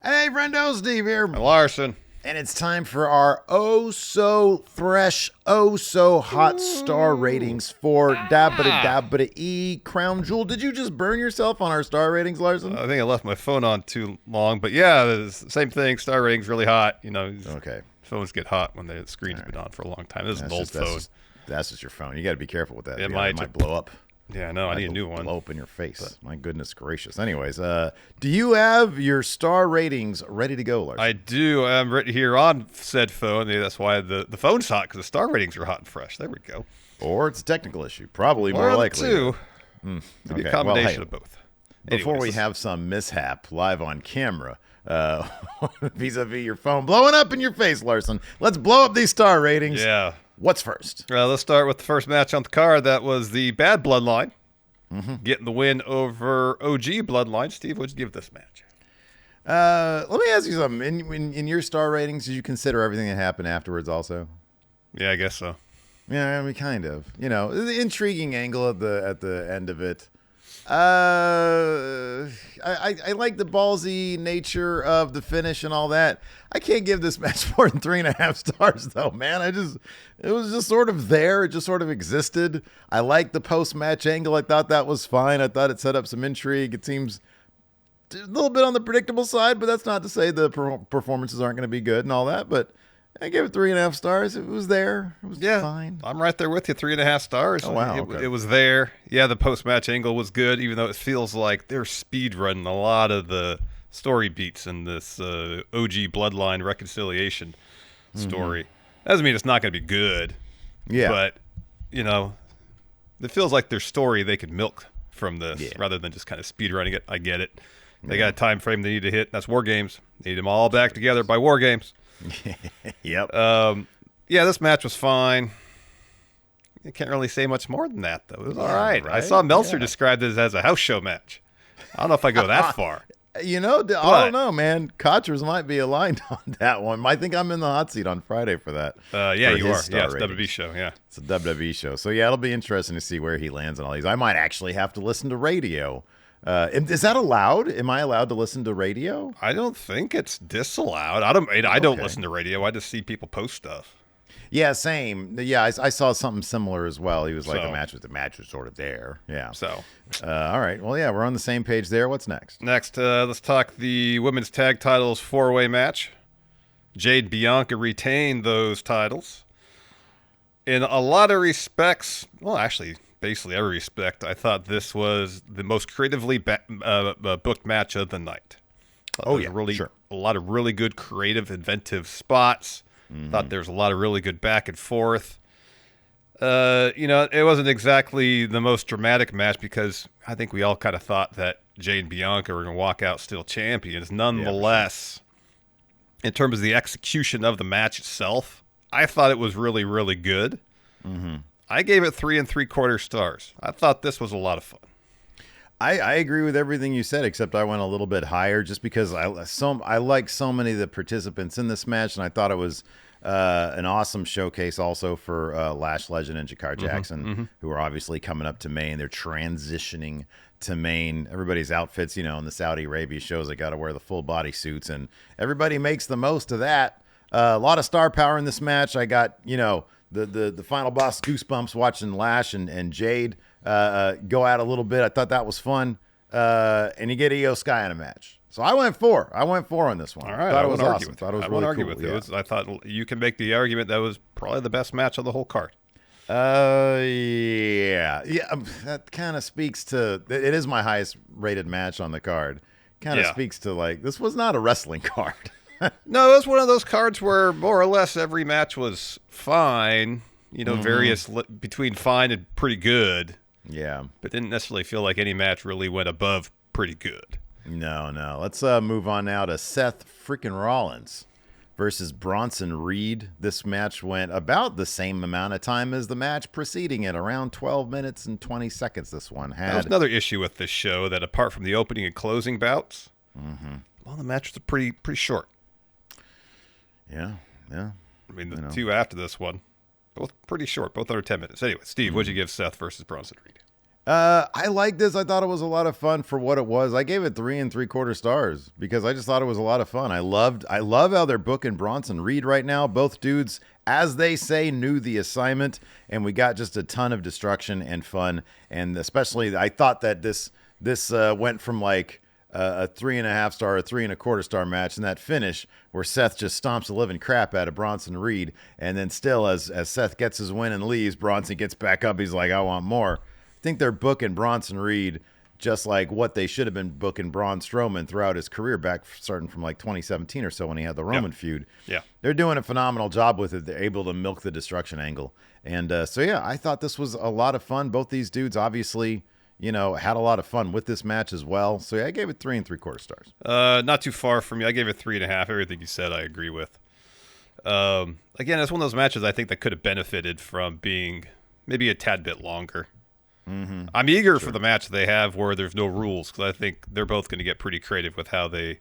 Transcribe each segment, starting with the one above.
Hey, Friendo, Steve here. Larson. And it's time for our oh-so-fresh, oh-so-hot star ratings for WWE Crown Jewel. Did you just burn yourself on our star ratings, Larson? I think I left my phone on too long, but yeah, it's the same thing. Star rating's really hot. You know, Okay. phones get hot when the screen's been on for a long time. This is an old phone. That's just your phone. You got to be careful with that. It might blow up. Yeah, no, I need a new one. Blow up in your face. But my goodness gracious. Anyways, do you have your star ratings ready to go, Larson? I do. I'm right here on said phone. Maybe that's why the phone's hot, because the star ratings are hot and fresh. There we go. Or it's a technical issue. Probably Or more likely. Two. Maybe a combination of both. Before we have some mishap live on camera, vis-a-vis your phone blowing up in your face, Larson, let's blow up these star ratings. Yeah. What's first? Let's start with the first match on the card. That was the Bad Bloodline getting the win over OG Bloodline. Steve, what'd you give this match? Let me ask you something. In your star ratings, did you consider everything that happened afterwards also? Yeah, I guess so. Yeah, I mean, kind of. You know, the intriguing angle at the end of it. I like the ballsy nature of the finish and all that. I can't give this match more than 3.5 stars, though, man. It was just sort of there. It just sort of existed. I like the post-match angle. I thought that was fine. I thought it set up some intrigue. It seems a little bit on the predictable side, but that's not to say the performances aren't going to be good and all that. But I gave it 3.5 stars. It was there. It was fine. I'm right there with you. 3.5 stars. Oh, wow. Okay. It was there. Yeah, the post-match angle was good, even though it feels like they're speed running a lot of the story beats in this OG Bloodline reconciliation story. Doesn't mean it's not going to be good. Yeah. But, you know, it feels like their story they could milk from this rather than just kind of speed running it. I get it. They got a time frame they need to hit. That's War Games. They need them all back together by War Games. Yep. Yeah, this match was fine. You can't really say much more than that, though. It was all right. I saw Meltzer described it as a house show match. I don't know if I go that far. You know, I don't know, man. Cotchers might be aligned on that one. I think I'm in the hot seat on Friday for that. Yeah, you are. Yeah, it's a WWE show. Yeah, it's a WWE show. So yeah, it'll be interesting to see where he lands on all these. I might actually have to listen to radio. Is that allowed? Am I allowed to listen to radio? I don't think it's disallowed. I don't listen to radio. I just see people post stuff. Yeah, same. Yeah, I saw something similar as well. He was like, the match was sort of there. Yeah. So, all right. Well, yeah, we're on the same page there. What's next? Next, let's talk the women's tag titles 4-way match. Jade Bianca retained those titles. In a lot of respects, well, actually, basically every respect, I thought this was the most creatively booked match of the night. A lot of really good, creative, inventive spots. Thought there was a lot of really good back and forth. It wasn't exactly the most dramatic match because I think we all kind of thought that Jade and Bianca were going to walk out still champions. Nonetheless, in terms of the execution of the match itself, I thought it was really, really good. I gave it 3 3/4 stars. I thought this was a lot of fun. I agree with everything you said, except I went a little bit higher just because I like so many of the participants in this match, and I thought it was an awesome showcase also for Lash Legend and Jakar Jackson, who are obviously coming up to Maine. They're transitioning to Maine. Everybody's outfits, in the Saudi Arabia shows, they got to wear the full body suits, and everybody makes the most of that. A lot of star power in this match. I got, the final boss goosebumps watching Lash and Jade go out a little bit. I thought that was fun. And you get Io Sky in a match. So I went 4. I went 4 on this one. All right. I thought I it was awesome. I won't argue with you. I thought you can make the argument that was probably the best match of the whole card. Yeah. That kind of speaks to, it is my highest rated match on the card. Kind of speaks to this was not a wrestling card. No, it was one of those cards where more or less every match was fine, various between fine and pretty good. Yeah. But didn't necessarily feel like any match really went above pretty good. No. Let's move on now to Seth freaking Rollins versus Bronson Reed. This match went about the same amount of time as the match preceding it, around 12 minutes and 20 seconds this one had. That was another issue with this show, that apart from the opening and closing bouts, well, the match was pretty short. Yeah. I mean, the two after this one, both pretty short, both under 10 minutes. Anyway, Steve, what'd you give Seth versus Bronson Reed? I like this. I thought it was a lot of fun for what it was. I gave it 3 3/4 stars because I just thought it was a lot of fun. I love how they're booking Bronson Reed right now. Both dudes, as they say, knew the assignment, and we got just a ton of destruction and fun. And especially, I thought that this went from like a 3.5 star, a 3 1/4 star match, and that finish where Seth just stomps the living crap out of Bronson Reed, and then still as Seth gets his win and leaves, Bronson gets back up. He's like, I want more. I think they're booking Bronson Reed just like what they should have been booking Braun Strowman throughout his career, back starting from like 2017 or so when he had the Roman feud. Yeah. They're doing a phenomenal job with it. They're able to milk the destruction angle. And so, yeah, I thought this was a lot of fun. Both these dudes obviously, had a lot of fun with this match as well. So, yeah, I gave it 3 3/4 stars. Not too far from me. I gave it 3.5. Everything you said, I agree with. Again, it's one of those matches I think that could have benefited from being maybe a tad bit longer. Mm-hmm. I'm eager for the match they have where there's no rules, because I think they're both going to get pretty creative with how they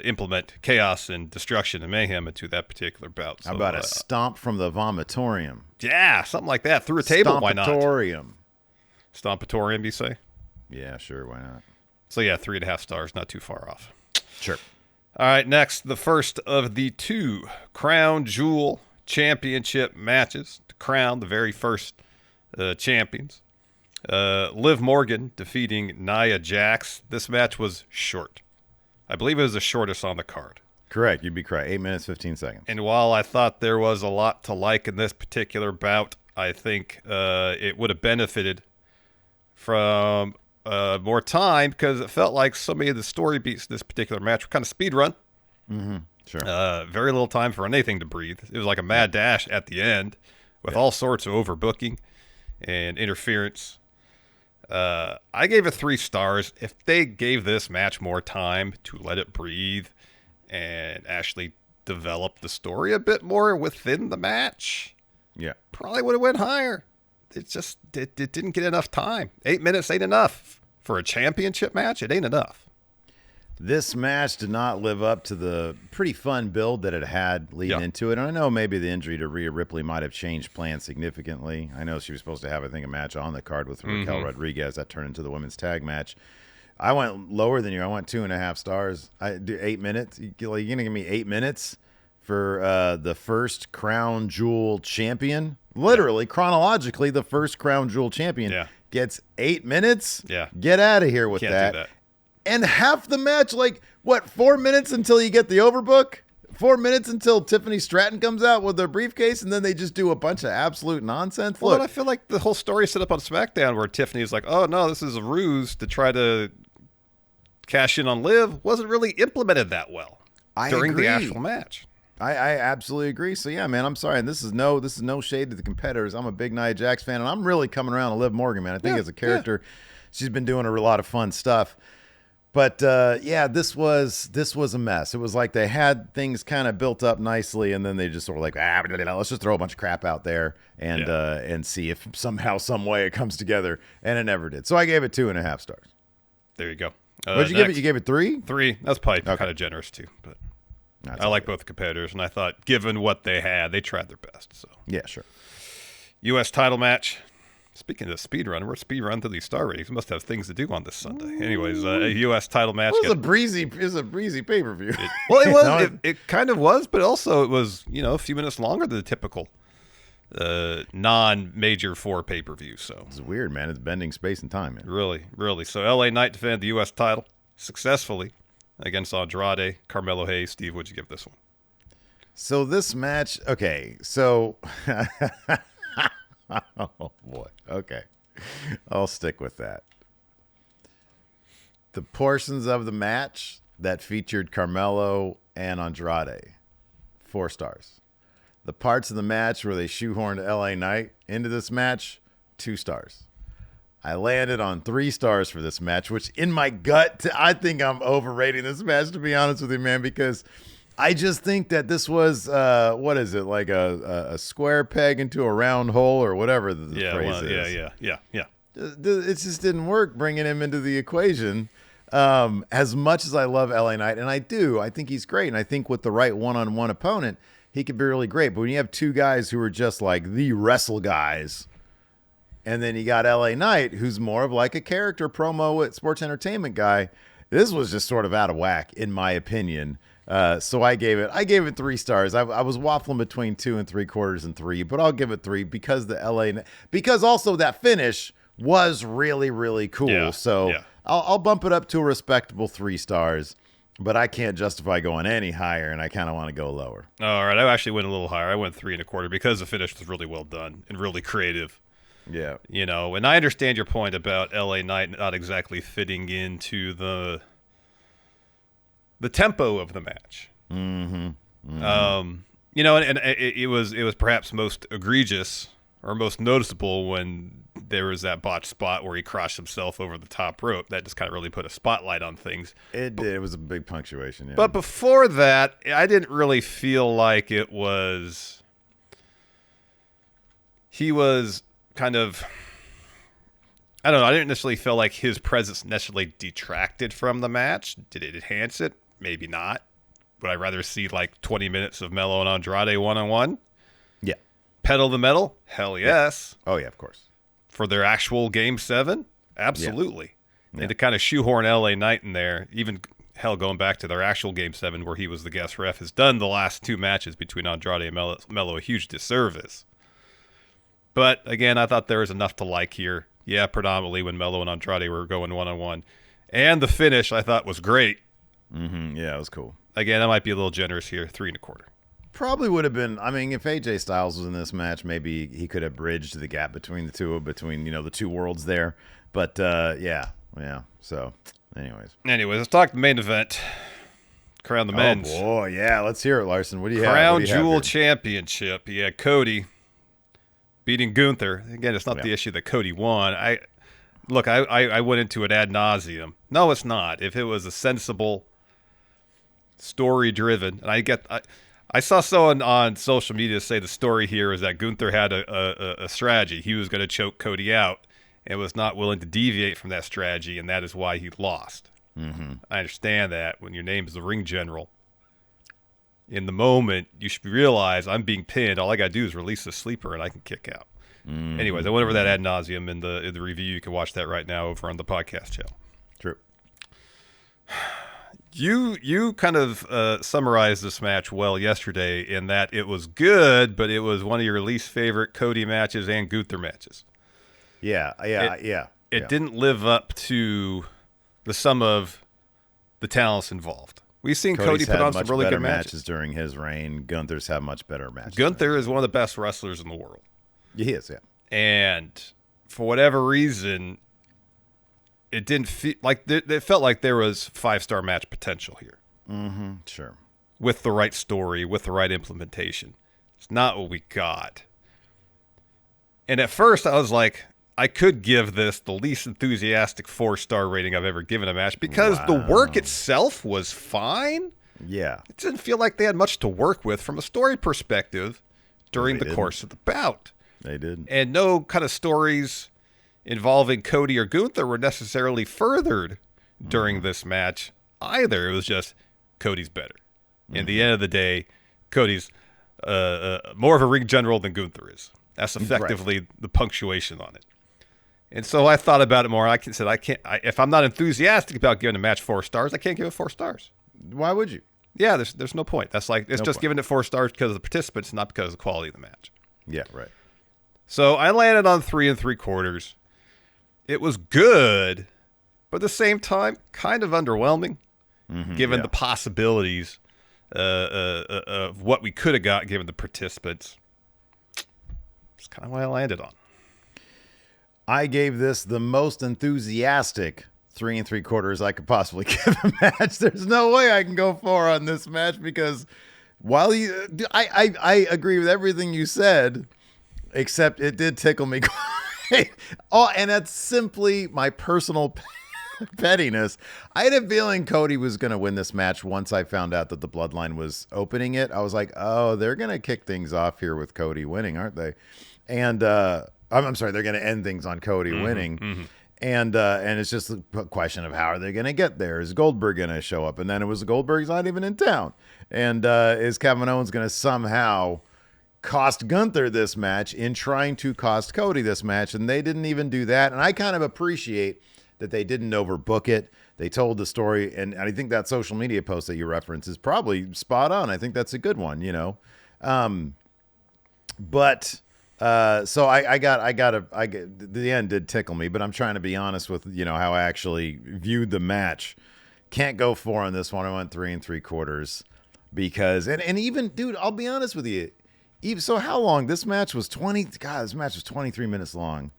implement chaos and destruction and mayhem into that particular bout. So, how about a stomp from the vomitorium? Yeah, something like that. Through a table, why not? Stompatorium, you say? Yeah, sure, why not? So, yeah, 3.5 stars, not too far off. Sure. All right, next, the first of the 2 Crown Jewel Championship matches to crown the very first champions. Liv Morgan defeating Nia Jax. This match was short. I believe it was the shortest on the card. Correct. You'd be correct. 8 minutes, 15 seconds. And while I thought there was a lot to like in this particular bout, I think it would have benefited from more time, because it felt like so many of the story beats in this particular match were kind of speed run. Mm-hmm. Sure. Very little time for anything to breathe. It was like a mad dash at the end with all sorts of overbooking and interference. I gave it 3 stars. If they gave this match more time to let it breathe and actually develop the story a bit more within the match, probably would have went higher. It just it didn't get enough time. 8 minutes ain't enough for a championship match. It ain't enough. This match did not live up to the pretty fun build that it had leading into it. And I know maybe the injury to Rhea Ripley might have changed plans significantly. I know she was supposed to have, I think, a match on the card with Raquel Rodriguez that turned into the women's tag match. I went lower than you. I went 2.5 stars. I do 8 minutes. You're going to give me 8 minutes for the first Crown Jewel champion? Literally, chronologically, the first Crown Jewel champion gets 8 minutes? Yeah. Get out of here with Can't that. do that. And half the match, 4 minutes until you get the overbook? 4 minutes until Tiffany Stratton comes out with her briefcase, and then they just do a bunch of absolute nonsense? Well, I feel like the whole story set up on SmackDown where Tiffany's like, oh, no, this is a ruse to try to cash in on Liv, wasn't really implemented that well during the actual match. I absolutely agree. So, yeah, man, I'm sorry. And this is no shade to the competitors. I'm a big Nia Jax fan, and I'm really coming around to Liv Morgan, man. I think as a character, she's been doing a lot of fun stuff. But, this was a mess. It was like they had things kind of built up nicely, and then they just sort of like, let's just throw a bunch of crap out there and see if somehow, some way it comes together. And it never did. So I gave it 2.5 stars. There you go. What did you give it? You gave it 3? 3. That's probably kind of generous, too. But I like both competitors, and I thought, given what they had, they tried their best. So yeah, sure. U.S. title match. Speaking of speed run, we're speed run through these star ratings. We must have things to do on this Sunday. Anyways, a U.S. title match. It was a breezy pay-per-view. Well, it was. It kind of was, but also it was, a few minutes longer than the typical non-major 4 pay-per-view. So it's weird, man. It's bending space and time, man. Really, really. So LA Knight defended the U.S. title successfully against Andrade, Carmelo Hayes. Steve, what'd you give this one? So this match, okay. So. Oh, boy. Okay. I'll stick with that. The portions of the match that featured Carmelo and Andrade, 4 stars. The parts of the match where they shoehorned LA Knight into this match, 2 stars. I landed on 3 stars for this match, which in my gut, I think I'm overrating this match, to be honest with you, man, because I just think that this was, what is it, like a square peg into a round hole or whatever the phrase is. Yeah. It just didn't work bringing him into the equation. As much as I love LA Knight, and I do, I think he's great. And I think with the right one-on-one opponent, he could be really great. But when you have 2 guys who are just like the wrestle guys, And then you got LA Knight, who's more of like a character promo sports entertainment guy. This was just sort of out of whack, in my opinion. So I gave it 3 stars. I was waffling between 2 3/4 and 3, but I'll give it 3 because because also that finish was really, really cool. Yeah, so yeah. I'll bump it up to a respectable 3 stars, but I can't justify going any higher, and I kind of want to go lower. All right, I actually went a little higher. I went 3 1/4 because the finish was really well done and really creative. Yeah. And I understand your point about LA Knight not exactly fitting into the tempo of the match. And it was perhaps most egregious or most noticeable when there was that botched spot where he crushed himself over the top rope. That just kind of really put a spotlight on things. It did. It was a big punctuation. Yeah. But before that, I didn't really feel like it was. He was kind of. I don't know. I didn't necessarily feel like his presence necessarily detracted from the match. Did it enhance it? Maybe not. Would I rather see like 20 minutes of Melo and Andrade one-on-one? Yeah. Pedal the metal? Hell yes. Oh, yeah, of course. For their actual Game 7? Absolutely. Yeah. And to kind of shoehorn LA Knight in there, even hell going back to their actual Game 7 where he was the guest ref, has done the last 2 matches between Andrade and Melo a huge disservice. But again, I thought there was enough to like here. Yeah, predominantly when Melo and Andrade were going one-on-one. And the finish I thought was great. Yeah, it was cool. Again, I might be a little generous here, 3 1/4. Probably would have been. I mean, if AJ Styles was in this match, maybe he could have bridged the gap between the two worlds there. But yeah. So, anyways, let's talk the main event. Crown the men's. Oh boy, yeah. Let's hear it, Larson. What do you have? Crown Jewel Championship. Yeah, Cody beating Gunther. Again, it's not the issue that Cody won. I went into it ad nauseum. No, it's not. If it was a sensible, story-driven, and I saw someone on social media say the story here is that Gunther had a strategy. He was going to choke Cody out and was not willing to deviate from that strategy, and that is why he lost. I understand that when your name is the ring general. In the moment, you should realize I'm being pinned. All I got to do is release the sleeper, and I can kick out. Anyways, I went over that ad nauseum in the review. You can watch that right now over on the podcast channel. True. You kind of summarized this match well yesterday in that it was good, but it was one of your least favorite Cody matches and Gunther matches. Yeah. It didn't live up to the sum of the talents involved. We've seen Cody's Cody put on much some really better good matches during his reign. Gunther's had much better matches. Gunther is one of the best wrestlers in the world. He is, yeah. And for whatever reason, it didn't feel like it felt like there was 5-star match potential here. Sure. With the right story, with the right implementation. It's not what we got. And at first I was like, I could give this the least enthusiastic 4-star rating I've ever given a match because the work itself was fine. Yeah. It didn't feel like they had much to work with from a story perspective during the course of the bout. They did. And no kind of stories involving Cody or Gunther were necessarily furthered during this match either. It was just Cody's better. In the end of the day, Cody's more of a ring general than Gunther is. That's effectively the punctuation on it. And so I thought about it more. If I'm not enthusiastic about giving a match 4 stars, I can't give it 4 stars. Why would you? Yeah, there's no point. That's like it's just giving it 4 stars because of the participants, not because of the quality of the match. Yeah, right. So I landed on 3 3/4. It was good, but at the same time, kind of underwhelming, given the possibilities of what we could have got given the participants. It's kind of what I landed on. I gave this the most enthusiastic 3 3/4 I could possibly give a match. There's no way I can go 4 on this match because while I agree with everything you said, except it did tickle me. Oh, and that's simply my personal pettiness. I had a feeling Cody was going to win this match once I found out that the Bloodline was opening it. I was like, oh, they're going to kick things off here with Cody winning, aren't they? And I'm sorry, they're going to end things on Cody winning. And it's just a question of how are they going to get there? Is Goldberg going to show up? And then it was Goldberg's not even in town. And is Kevin Owens going to somehow cost Gunther this match in trying to cost Cody this match, and they didn't even do that. And I kind of appreciate that they didn't overbook it. They told the story, and I think that social media post that you reference is probably spot on. I think that's a good one, you know. So the end did tickle me, but I'm trying to be honest with, you know, how I actually viewed the match. Can't go 4 on this one. I went 3 3/4 because, and even, dude, I'll be honest with you. Even so, how long this match was? This match was 23 minutes long.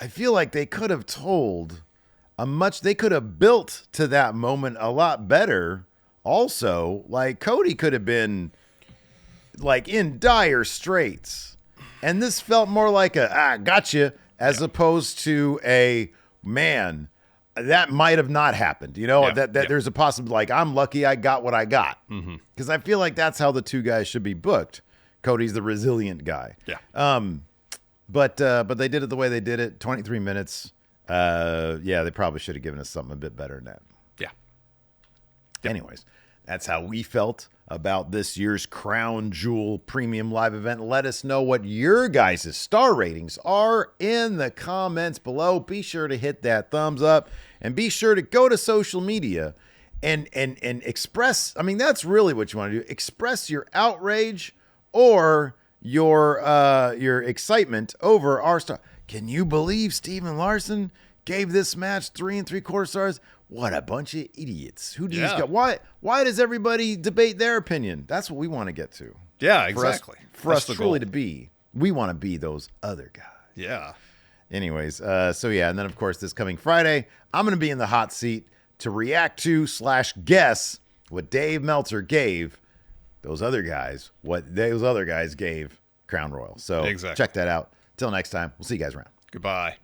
I feel like they could have told they could have built to that moment a lot better. Also, like Cody could have been like in dire straits. And this felt more like gotcha, as opposed to a, man, that might have not happened. You know, that there's a possibility, like, I'm lucky I got what I got. Because I feel like that's how the two guys should be booked. Cody's the resilient guy. Yeah. But they did it the way they did it. 23 minutes. They probably should have given us something a bit better than that. Yeah. Anyways, that's how we felt about this year's Crown Jewel Premium Live event. Let us know what your guys' star ratings are in the comments below. Be sure to hit that thumbs up and be sure to go to social media and express. I mean, that's really what you want to do. Express your outrage or your excitement over our star. Can you believe Steven Larson gave this match 3 3/4 stars? What a bunch of idiots. Who do these guys? Why does everybody debate their opinion? That's what we want to get to. Yeah, exactly. For us truly to be. We want to be those other guys. Yeah. Anyways, and then of course this coming Friday, I'm going to be in the hot seat to react to / guess what Dave Meltzer gave those other guys, gave Crown Royal. So exactly. Check that out. Till next time, we'll see you guys around. Goodbye.